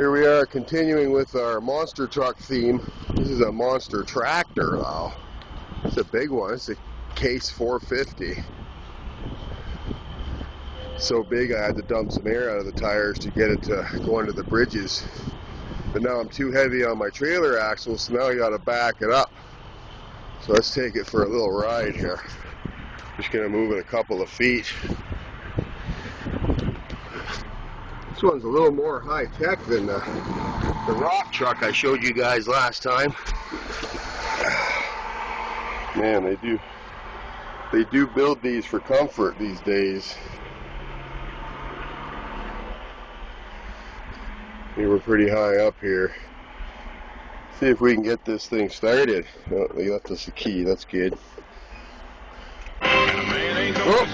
Here we are continuing with our monster truck theme. This is a monster tractor though. It's a big one. It's a Case 450. So big I had to dump some air out of the tires to get it to go under the bridges. But now I'm too heavy on my trailer axle, so now I gotta back it up. So let's take it for a little ride here. Just gonna move it a couple of feet. This one's a little more high-tech than the rock truck I showed you guys last time. Man, they do build these for comfort these days. We were pretty high up here. See if we can get this thing started. Oh, they left us a key, that's good. Oh.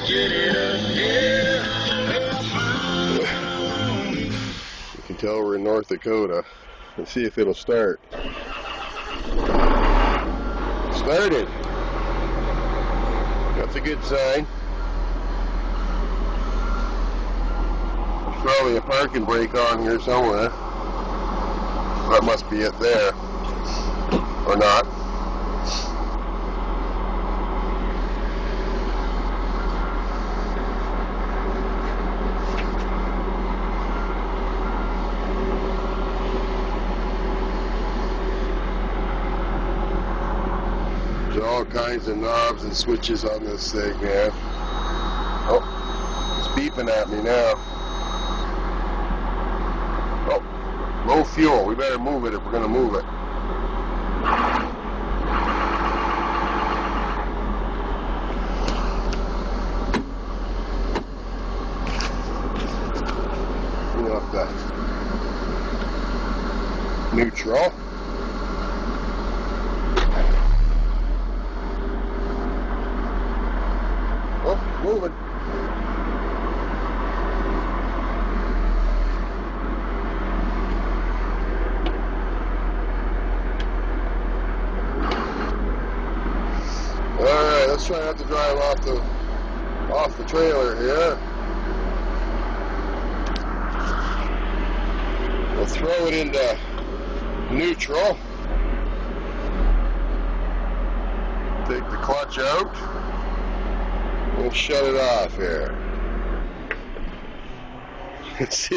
You can tell we're in North Dakota. Let's see if it'll start. Started. That's a good sign. There's probably a parking brake on here somewhere. That must be it there. Or not. There's all kinds of knobs and switches on this thing, man. Oh, it's beeping at me now. Oh, low fuel. We better move it if we're going to move it. Bring up the neutral. Oh, moving. Alright, let's try not to drive off the trailer here. We'll throw it into neutral. Take the clutch out. We'll shut it off here. Let's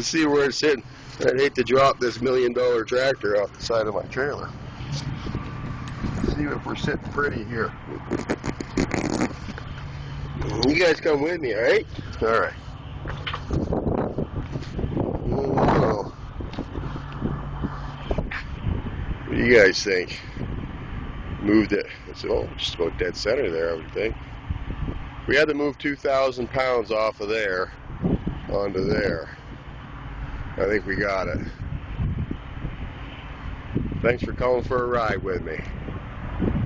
see where it's sitting. I'd hate to drop this $1 million tractor off the side of my trailer. Let's see if we're sitting pretty here. You guys come with me, alright? Alright. Whoa. What do you guys think? Moved it. It's just about dead center there, I would think. We had to move 2,000 pounds off of there onto there. I think we got it. Thanks for coming for a ride with me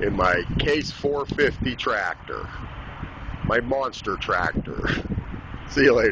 in my Case 450 tractor, my monster tractor. See you later.